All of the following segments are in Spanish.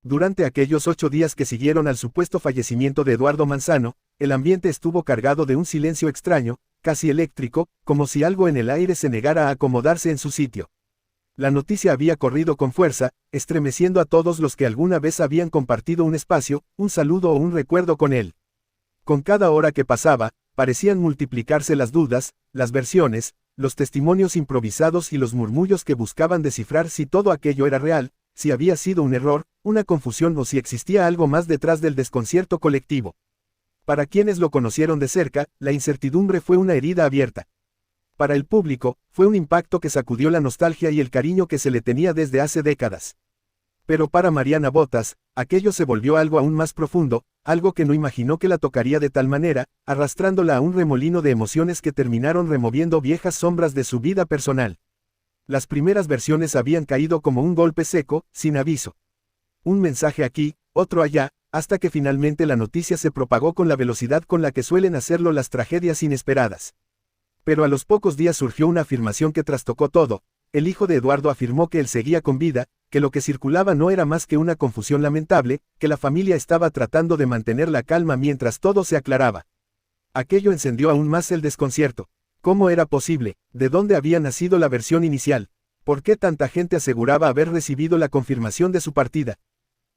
Durante aquellos 8 días que siguieron al supuesto fallecimiento de Eduardo Manzano, el ambiente estuvo cargado de un silencio extraño, casi eléctrico, como si algo en el aire se negara a acomodarse en su sitio. La noticia había corrido con fuerza, estremeciendo a todos los que alguna vez habían compartido un espacio, un saludo o un recuerdo con él. Con cada hora que pasaba, parecían multiplicarse las dudas, las versiones, los testimonios improvisados y los murmullos que buscaban descifrar si todo aquello era real, si había sido un error, una confusión o si existía algo más detrás del desconcierto colectivo. Para quienes lo conocieron de cerca, la incertidumbre fue una herida abierta. Para el público, fue un impacto que sacudió la nostalgia y el cariño que se le tenía desde hace décadas. Pero para Mariana Botas, aquello se volvió algo aún más profundo, algo que no imaginó que la tocaría de tal manera, arrastrándola a un remolino de emociones que terminaron removiendo viejas sombras de su vida personal. Las primeras versiones habían caído como un golpe seco, sin aviso. Un mensaje aquí, otro allá, hasta que finalmente la noticia se propagó con la velocidad con la que suelen hacerlo las tragedias inesperadas. Pero a los pocos días surgió una afirmación que trastocó todo. El hijo de Eduardo afirmó que él seguía con vida, que lo que circulaba no era más que una confusión lamentable, que la familia estaba tratando de mantener la calma mientras todo se aclaraba. Aquello encendió aún más el desconcierto. ¿Cómo era posible? ¿De dónde había nacido la versión inicial? ¿Por qué tanta gente aseguraba haber recibido la confirmación de su partida?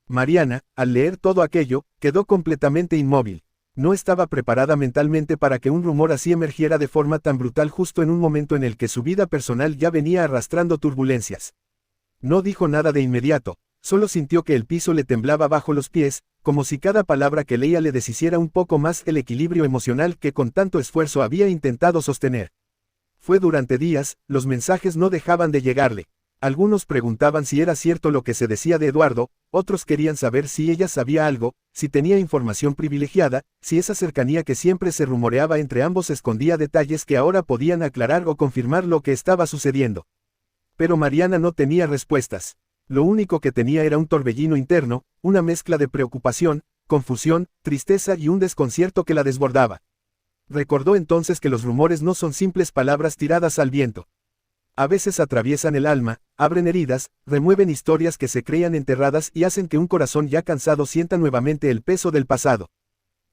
Mariana, al leer todo aquello, quedó completamente inmóvil. No estaba preparada mentalmente para que un rumor así emergiera de forma tan brutal justo en un momento en el que su vida personal ya venía arrastrando turbulencias. No dijo nada de inmediato, solo sintió que el piso le temblaba bajo los pies, como si cada palabra que leía le deshiciera un poco más el equilibrio emocional que con tanto esfuerzo había intentado sostener. Fue durante días, los mensajes no dejaban de llegarle. Algunos preguntaban si era cierto lo que se decía de Eduardo, otros querían saber si ella sabía algo, si tenía información privilegiada, si esa cercanía que siempre se rumoreaba entre ambos escondía detalles que ahora podían aclarar o confirmar lo que estaba sucediendo. Pero Mariana no tenía respuestas. Lo único que tenía era un torbellino interno, una mezcla de preocupación, confusión, tristeza y un desconcierto que la desbordaba. Recordó entonces que los rumores no son simples palabras tiradas al viento. A veces atraviesan el alma, abren heridas, remueven historias que se creían enterradas y hacen que un corazón ya cansado sienta nuevamente el peso del pasado.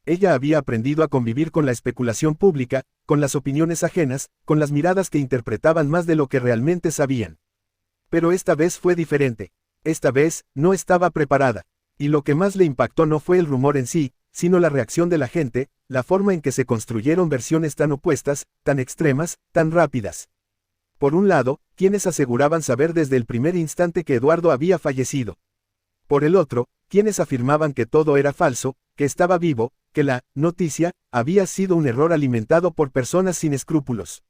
Ella había aprendido a convivir con la especulación pública, con las opiniones ajenas, con las miradas que interpretaban más de lo que realmente sabían. Pero esta vez fue diferente. Esta vez, no estaba preparada. Y lo que más le impactó no fue el rumor en sí, sino la reacción de la gente, la forma en que se construyeron versiones tan opuestas, tan extremas, tan rápidas. Por un lado, quienes aseguraban saber desde el primer instante que Eduardo había fallecido. Por el otro, quienes afirmaban que todo era falso, que estaba vivo, que la noticia había sido un error alimentado por personas sin escrúpulos.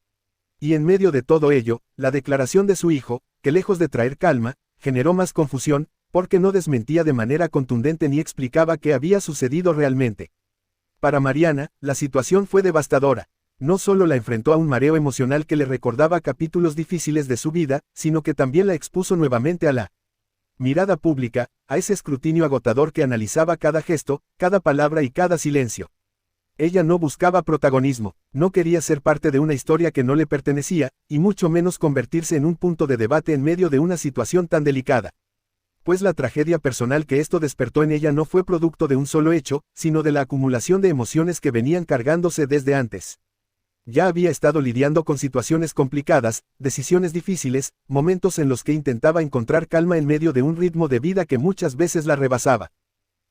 Y en medio de todo ello, la declaración de su hijo, que lejos de traer calma, generó más confusión, porque no desmentía de manera contundente ni explicaba qué había sucedido realmente. Para Mariana, la situación fue devastadora. No solo la enfrentó a un mareo emocional que le recordaba capítulos difíciles de su vida, sino que también la expuso nuevamente a la mirada pública, a ese escrutinio agotador que analizaba cada gesto, cada palabra y cada silencio. Ella no buscaba protagonismo, no quería ser parte de una historia que no le pertenecía, y mucho menos convertirse en un punto de debate en medio de una situación tan delicada. Pues la tragedia personal que esto despertó en ella no fue producto de un solo hecho, sino de la acumulación de emociones que venían cargándose desde antes. Ya había estado lidiando con situaciones complicadas, decisiones difíciles, momentos en los que intentaba encontrar calma en medio de un ritmo de vida que muchas veces la rebasaba.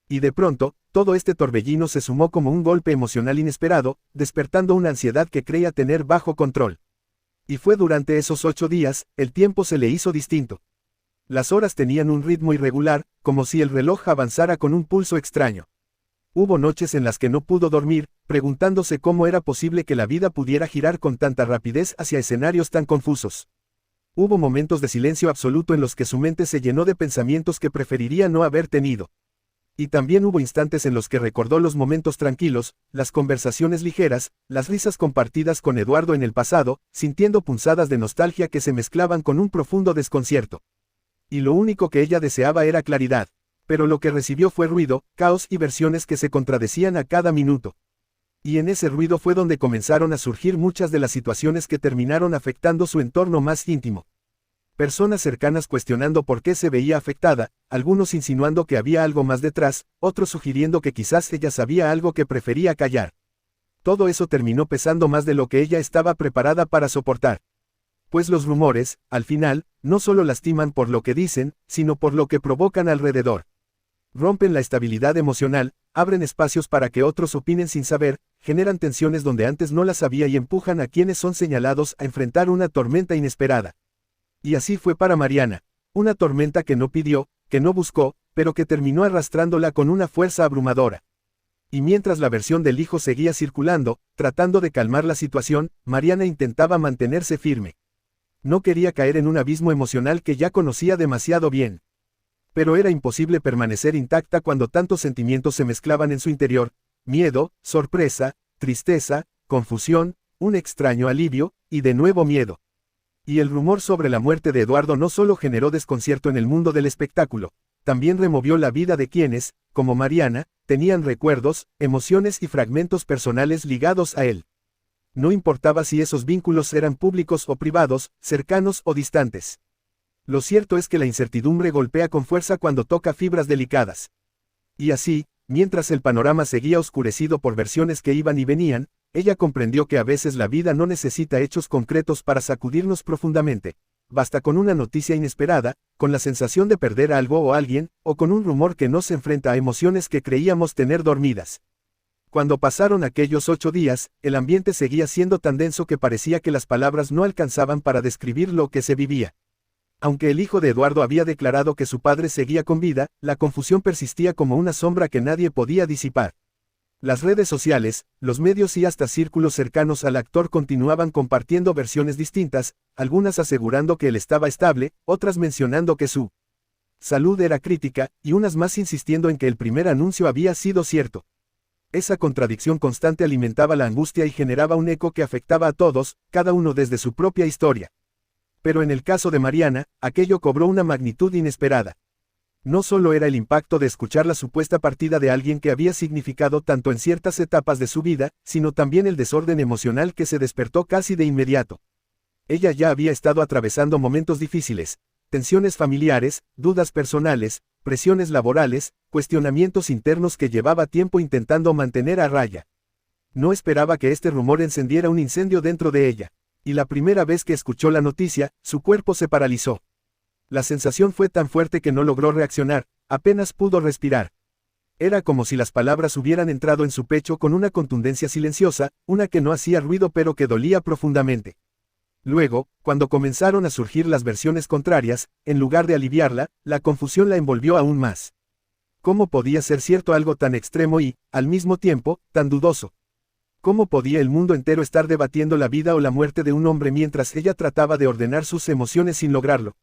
Y de pronto, todo este torbellino se sumó como un golpe emocional inesperado, despertando una ansiedad que creía tener bajo control. Y fue durante esos 8 días, el tiempo se le hizo distinto. Las horas tenían un ritmo irregular, como si el reloj avanzara con un pulso extraño. Hubo noches en las que no pudo dormir, preguntándose cómo era posible que la vida pudiera girar con tanta rapidez hacia escenarios tan confusos. Hubo momentos de silencio absoluto en los que su mente se llenó de pensamientos que preferiría no haber tenido. Y también hubo instantes en los que recordó los momentos tranquilos, las conversaciones ligeras, las risas compartidas con Eduardo en el pasado, sintiendo punzadas de nostalgia que se mezclaban con un profundo desconcierto. Y lo único que ella deseaba era claridad. Pero lo que recibió fue ruido, caos y versiones que se contradecían a cada minuto. Y en ese ruido fue donde comenzaron a surgir muchas de las situaciones que terminaron afectando su entorno más íntimo. Personas cercanas cuestionando por qué se veía afectada, algunos insinuando que había algo más detrás, otros sugiriendo que quizás ella sabía algo que prefería callar. Todo eso terminó pesando más de lo que ella estaba preparada para soportar. Pues los rumores, al final, no solo lastiman por lo que dicen, sino por lo que provocan alrededor. Rompen la estabilidad emocional, abren espacios para que otros opinen sin saber, generan tensiones donde antes no las había y empujan a quienes son señalados a enfrentar una tormenta inesperada. Y así fue para Mariana. Una tormenta que no pidió, que no buscó, pero que terminó arrastrándola con una fuerza abrumadora. Y mientras la versión del hijo seguía circulando, tratando de calmar la situación, Mariana intentaba mantenerse firme. No quería caer en un abismo emocional que ya conocía demasiado bien. Pero era imposible permanecer intacta cuando tantos sentimientos se mezclaban en su interior: miedo, sorpresa, tristeza, confusión, un extraño alivio, y de nuevo miedo. Y el rumor sobre la muerte de Eduardo no solo generó desconcierto en el mundo del espectáculo, también removió la vida de quienes, como Mariana, tenían recuerdos, emociones y fragmentos personales ligados a él. No importaba si esos vínculos eran públicos o privados, cercanos o distantes. Lo cierto es que la incertidumbre golpea con fuerza cuando toca fibras delicadas. Y así, mientras el panorama seguía oscurecido por versiones que iban y venían, ella comprendió que a veces la vida no necesita hechos concretos para sacudirnos profundamente. Basta con una noticia inesperada, con la sensación de perder algo o alguien, o con un rumor que nos enfrenta a emociones que creíamos tener dormidas. Cuando pasaron aquellos 8 días, el ambiente seguía siendo tan denso que parecía que las palabras no alcanzaban para describir lo que se vivía. Aunque el hijo de Eduardo había declarado que su padre seguía con vida, la confusión persistía como una sombra que nadie podía disipar. Las redes sociales, los medios y hasta círculos cercanos al actor continuaban compartiendo versiones distintas, algunas asegurando que él estaba estable, otras mencionando que su salud era crítica, y unas más insistiendo en que el primer anuncio había sido cierto. Esa contradicción constante alimentaba la angustia y generaba un eco que afectaba a todos, cada uno desde su propia historia. Pero en el caso de Mariana, aquello cobró una magnitud inesperada. No solo era el impacto de escuchar la supuesta partida de alguien que había significado tanto en ciertas etapas de su vida, sino también el desorden emocional que se despertó casi de inmediato. Ella ya había estado atravesando momentos difíciles, tensiones familiares, dudas personales, presiones laborales, cuestionamientos internos que llevaba tiempo intentando mantener a raya. No esperaba que este rumor encendiera un incendio dentro de ella. Y la primera vez que escuchó la noticia, su cuerpo se paralizó. La sensación fue tan fuerte que no logró reaccionar, apenas pudo respirar. Era como si las palabras hubieran entrado en su pecho con una contundencia silenciosa, una que no hacía ruido pero que dolía profundamente. Luego, cuando comenzaron a surgir las versiones contrarias, en lugar de aliviarla, la confusión la envolvió aún más. ¿Cómo podía ser cierto algo tan extremo y, al mismo tiempo, tan dudoso? ¿Cómo podía el mundo entero estar debatiendo la vida o la muerte de un hombre mientras ella trataba de ordenar sus emociones sin lograrlo?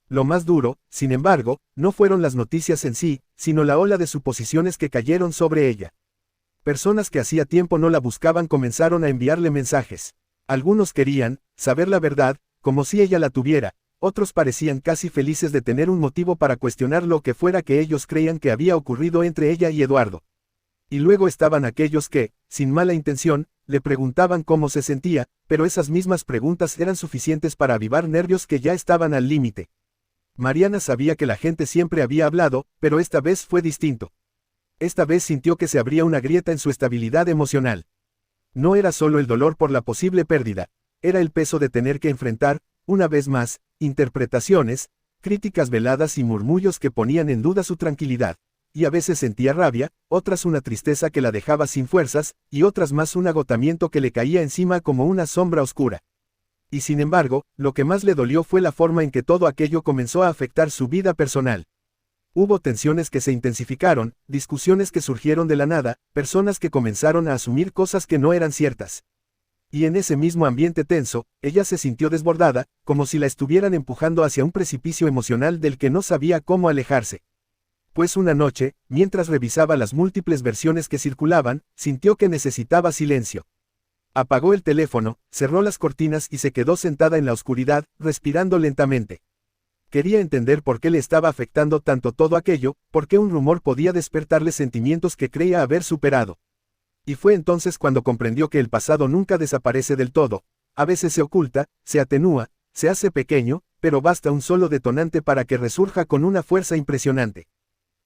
Lo más duro, sin embargo, no fueron las noticias en sí, sino la ola de suposiciones que cayeron sobre ella. Personas que hacía tiempo no la buscaban comenzaron a enviarle mensajes. Algunos querían saber la verdad, como si ella la tuviera, otros parecían casi felices de tener un motivo para cuestionar lo que fuera que ellos creían que había ocurrido entre ella y Eduardo. Y luego estaban aquellos que, sin mala intención, le preguntaban cómo se sentía, pero esas mismas preguntas eran suficientes para avivar nervios que ya estaban al límite. Mariana sabía que la gente siempre había hablado, pero esta vez fue distinto. Esta vez sintió que se abría una grieta en su estabilidad emocional. No era solo el dolor por la posible pérdida, era el peso de tener que enfrentar, una vez más, interpretaciones, críticas veladas y murmullos que ponían en duda su tranquilidad. Y a veces sentía rabia, otras una tristeza que la dejaba sin fuerzas, y otras más un agotamiento que le caía encima como una sombra oscura. Y sin embargo, lo que más le dolió fue la forma en que todo aquello comenzó a afectar su vida personal. Hubo tensiones que se intensificaron, discusiones que surgieron de la nada, personas que comenzaron a asumir cosas que no eran ciertas. Y en ese mismo ambiente tenso, ella se sintió desbordada, como si la estuvieran empujando hacia un precipicio emocional del que no sabía cómo alejarse. Pues una noche, mientras revisaba las múltiples versiones que circulaban, sintió que necesitaba silencio. Apagó el teléfono, cerró las cortinas y se quedó sentada en la oscuridad, respirando lentamente. Quería entender por qué le estaba afectando tanto todo aquello, por qué un rumor podía despertarle sentimientos que creía haber superado. Y fue entonces cuando comprendió que el pasado nunca desaparece del todo, a veces se oculta, se atenúa, se hace pequeño, pero basta un solo detonante para que resurja con una fuerza impresionante.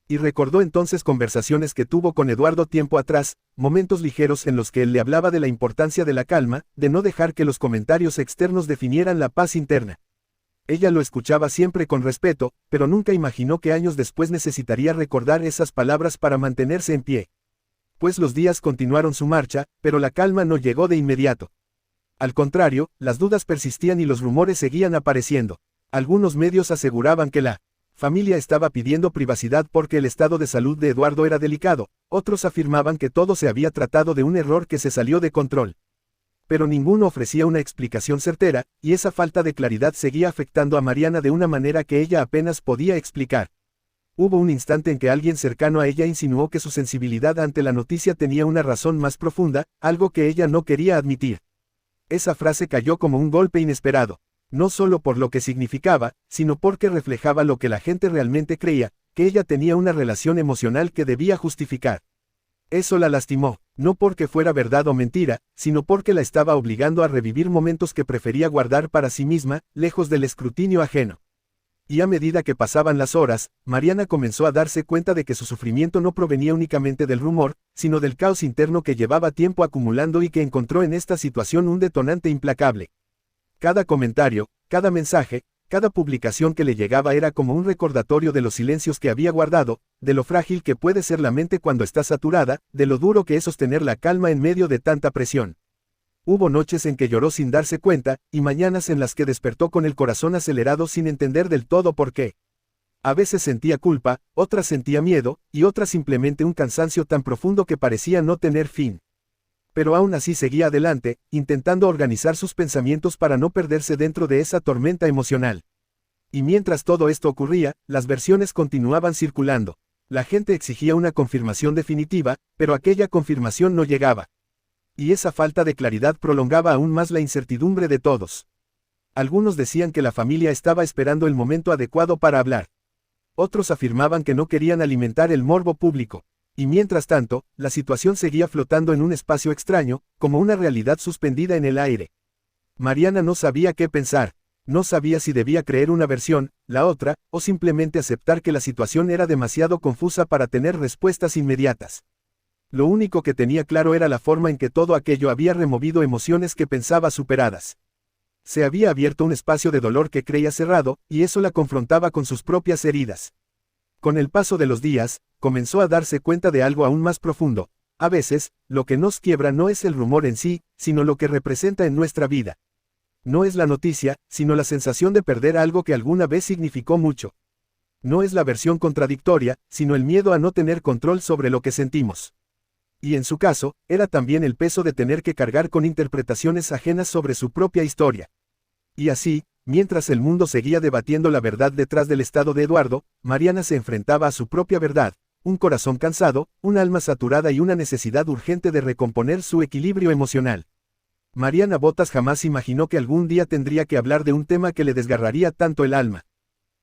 Y recordó entonces conversaciones que tuvo con Eduardo tiempo atrás, momentos ligeros en los que él le hablaba de la importancia de la calma, de no dejar que los comentarios externos definieran la paz interna. Ella lo escuchaba siempre con respeto, pero nunca imaginó que años después necesitaría recordar esas palabras para mantenerse en pie. Pues los días continuaron su marcha, pero la calma no llegó de inmediato. Al contrario, las dudas persistían y los rumores seguían apareciendo. Algunos medios aseguraban que la familia estaba pidiendo privacidad porque el estado de salud de Eduardo era delicado, otros afirmaban que todo se había tratado de un error que se salió de control. Pero ninguno ofrecía una explicación certera, y esa falta de claridad seguía afectando a Mariana de una manera que ella apenas podía explicar. Hubo un instante en que alguien cercano a ella insinuó que su sensibilidad ante la noticia tenía una razón más profunda, algo que ella no quería admitir. Esa frase cayó como un golpe inesperado. No solo por lo que significaba, sino porque reflejaba lo que la gente realmente creía, que ella tenía una relación emocional que debía justificar. Eso la lastimó, no porque fuera verdad o mentira, sino porque la estaba obligando a revivir momentos que prefería guardar para sí misma, lejos del escrutinio ajeno. Y a medida que pasaban las horas, Mariana comenzó a darse cuenta de que su sufrimiento no provenía únicamente del rumor, sino del caos interno que llevaba tiempo acumulando y que encontró en esta situación un detonante implacable. Cada comentario, cada mensaje, cada publicación que le llegaba era como un recordatorio de los silencios que había guardado, de lo frágil que puede ser la mente cuando está saturada, de lo duro que es sostener la calma en medio de tanta presión. Hubo noches en que lloró sin darse cuenta, y mañanas en las que despertó con el corazón acelerado sin entender del todo por qué. A veces sentía culpa, otras sentía miedo, y otras simplemente un cansancio tan profundo que parecía no tener fin. Pero aún así seguía adelante, intentando organizar sus pensamientos para no perderse dentro de esa tormenta emocional. Y mientras todo esto ocurría, las versiones continuaban circulando. La gente exigía una confirmación definitiva, pero aquella confirmación no llegaba. Y esa falta de claridad prolongaba aún más la incertidumbre de todos. Algunos decían que la familia estaba esperando el momento adecuado para hablar. Otros afirmaban que no querían alimentar el morbo público. Y mientras tanto, la situación seguía flotando en un espacio extraño, como una realidad suspendida en el aire. Mariana no sabía qué pensar, no sabía si debía creer una versión, la otra, o simplemente aceptar que la situación era demasiado confusa para tener respuestas inmediatas. Lo único que tenía claro era la forma en que todo aquello había removido emociones que pensaba superadas. Se había abierto un espacio de dolor que creía cerrado, y eso la confrontaba con sus propias heridas. Con el paso de los días, comenzó a darse cuenta de algo aún más profundo. A veces, lo que nos quiebra no es el rumor en sí, sino lo que representa en nuestra vida. No es la noticia, sino la sensación de perder algo que alguna vez significó mucho. No es la versión contradictoria, sino el miedo a no tener control sobre lo que sentimos. Y en su caso, era también el peso de tener que cargar con interpretaciones ajenas sobre su propia historia. Y así, mientras el mundo seguía debatiendo la verdad detrás del estado de Eduardo, Mariana se enfrentaba a su propia verdad, un corazón cansado, un alma saturada y una necesidad urgente de recomponer su equilibrio emocional. Mariana Botas jamás imaginó que algún día tendría que hablar de un tema que le desgarraría tanto el alma.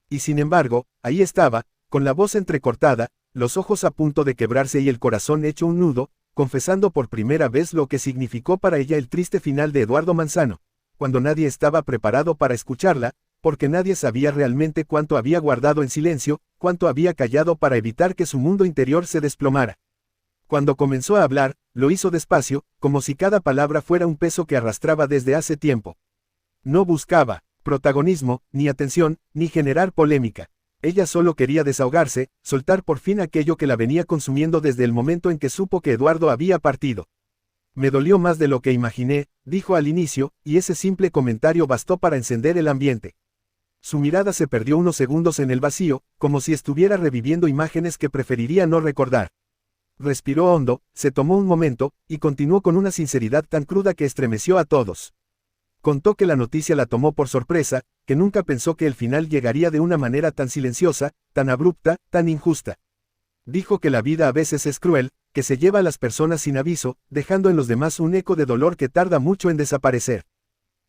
Y sin embargo, ahí estaba, con la voz entrecortada, los ojos a punto de quebrarse y el corazón hecho un nudo, confesando por primera vez lo que significó para ella el triste final de Eduardo Manzano, cuando nadie estaba preparado para escucharla, porque nadie sabía realmente cuánto había guardado en silencio, cuánto había callado para evitar que su mundo interior se desplomara. Cuando comenzó a hablar, lo hizo despacio, como si cada palabra fuera un peso que arrastraba desde hace tiempo. No buscaba protagonismo, ni atención, ni generar polémica. Ella solo quería desahogarse, soltar por fin aquello que la venía consumiendo desde el momento en que supo que Eduardo había partido. Me dolió más de lo que imaginé, dijo al inicio, y ese simple comentario bastó para encender el ambiente. Su mirada se perdió unos segundos en el vacío, como si estuviera reviviendo imágenes que preferiría no recordar. Respiró hondo, se tomó un momento, y continuó con una sinceridad tan cruda que estremeció a todos. Contó que la noticia la tomó por sorpresa, que nunca pensó que el final llegaría de una manera tan silenciosa, tan abrupta, tan injusta. Dijo que la vida a veces es cruel, que se lleva a las personas sin aviso, dejando en los demás un eco de dolor que tarda mucho en desaparecer.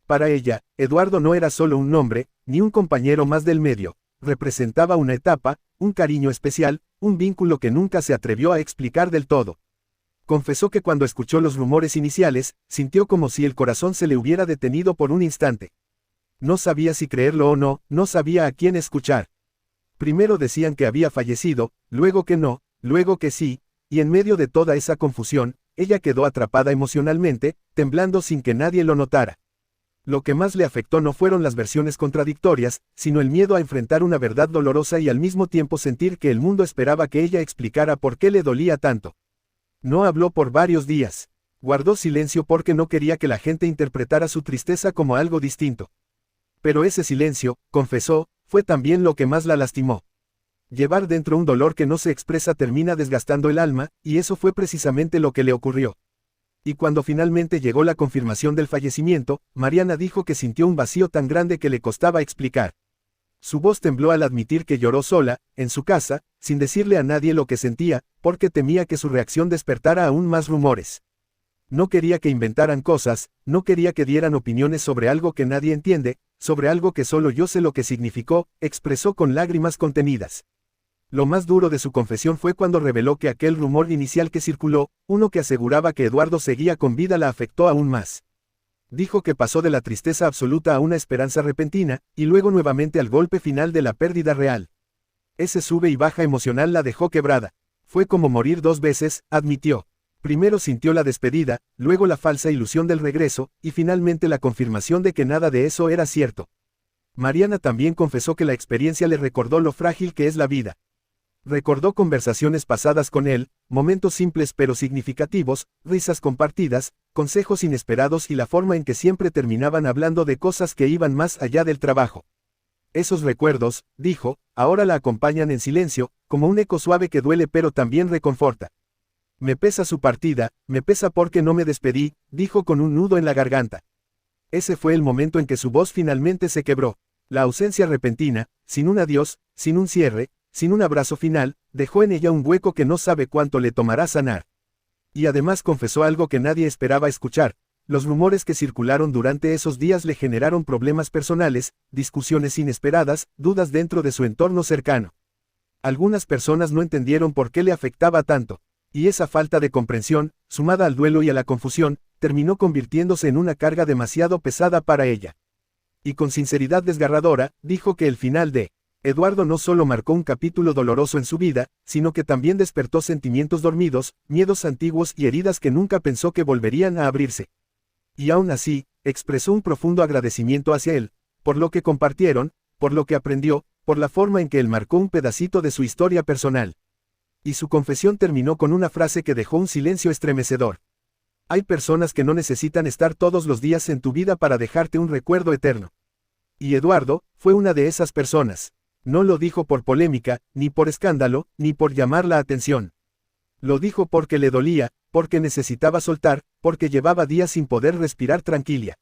Para ella, Eduardo no era solo un nombre, ni un compañero más del medio, representaba una etapa, un cariño especial, un vínculo que nunca se atrevió a explicar del todo. Confesó que cuando escuchó los rumores iniciales, sintió como si el corazón se le hubiera detenido por un instante. No sabía si creerlo o no, no sabía a quién escuchar. Primero decían que había fallecido, luego que no, luego que sí, y en medio de toda esa confusión, ella quedó atrapada emocionalmente, temblando sin que nadie lo notara. Lo que más le afectó no fueron las versiones contradictorias, sino el miedo a enfrentar una verdad dolorosa y al mismo tiempo sentir que el mundo esperaba que ella explicara por qué le dolía tanto. No habló por varios días. Guardó silencio porque no quería que la gente interpretara su tristeza como algo distinto. Pero ese silencio, confesó, fue también lo que más la lastimó. Llevar dentro un dolor que no se expresa termina desgastando el alma, y eso fue precisamente lo que le ocurrió. Y cuando finalmente llegó la confirmación del fallecimiento, Mariana dijo que sintió un vacío tan grande que le costaba explicar. Su voz tembló al admitir que lloró sola, en su casa, sin decirle a nadie lo que sentía, porque temía que su reacción despertara aún más rumores. No quería que inventaran cosas, no quería que dieran opiniones sobre algo que nadie entiende, sobre algo que solo yo sé lo que significó, expresó con lágrimas contenidas. Lo más duro de su confesión fue cuando reveló que aquel rumor inicial que circuló, uno que aseguraba que Eduardo seguía con vida, la afectó aún más. Dijo que pasó de la tristeza absoluta a una esperanza repentina, y luego nuevamente al golpe final de la pérdida real. Ese sube y baja emocional la dejó quebrada. Fue como morir dos veces, admitió. Primero sintió la despedida, luego la falsa ilusión del regreso, y finalmente la confirmación de que nada de eso era cierto. Mariana también confesó que la experiencia le recordó lo frágil que es la vida. Recordó conversaciones pasadas con él, momentos simples pero significativos, risas compartidas, consejos inesperados y la forma en que siempre terminaban hablando de cosas que iban más allá del trabajo. Esos recuerdos, dijo, ahora la acompañan en silencio, como un eco suave que duele pero también reconforta. Me pesa su partida, me pesa porque no me despedí, dijo con un nudo en la garganta. Ese fue el momento en que su voz finalmente se quebró. La ausencia repentina, sin un adiós, sin un cierre, sin un abrazo final, dejó en ella un hueco que no sabe cuánto le tomará sanar. Y además confesó algo que nadie esperaba escuchar. Los rumores que circularon durante esos días le generaron problemas personales, discusiones inesperadas, dudas dentro de su entorno cercano. Algunas personas no entendieron por qué le afectaba tanto. Y esa falta de comprensión, sumada al duelo y a la confusión, terminó convirtiéndose en una carga demasiado pesada para ella. Y con sinceridad desgarradora, dijo que el final de Eduardo no solo marcó un capítulo doloroso en su vida, sino que también despertó sentimientos dormidos, miedos antiguos y heridas que nunca pensó que volverían a abrirse. Y aún así, expresó un profundo agradecimiento hacia él, por lo que compartieron, por lo que aprendió, por la forma en que él marcó un pedacito de su historia personal. Y su confesión terminó con una frase que dejó un silencio estremecedor. Hay personas que no necesitan estar todos los días en tu vida para dejarte un recuerdo eterno. Y Eduardo, fue una de esas personas. No lo dijo por polémica, ni por escándalo, ni por llamar la atención. Lo dijo porque le dolía, porque necesitaba soltar, porque llevaba días sin poder respirar tranquila.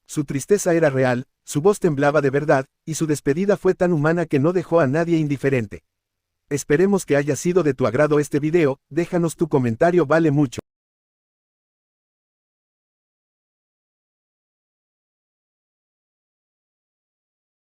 Su tristeza era real, su voz temblaba de verdad, y su despedida fue tan humana que no dejó a nadie indiferente. Esperemos que haya sido de tu agrado este video, déjanos tu comentario, vale mucho.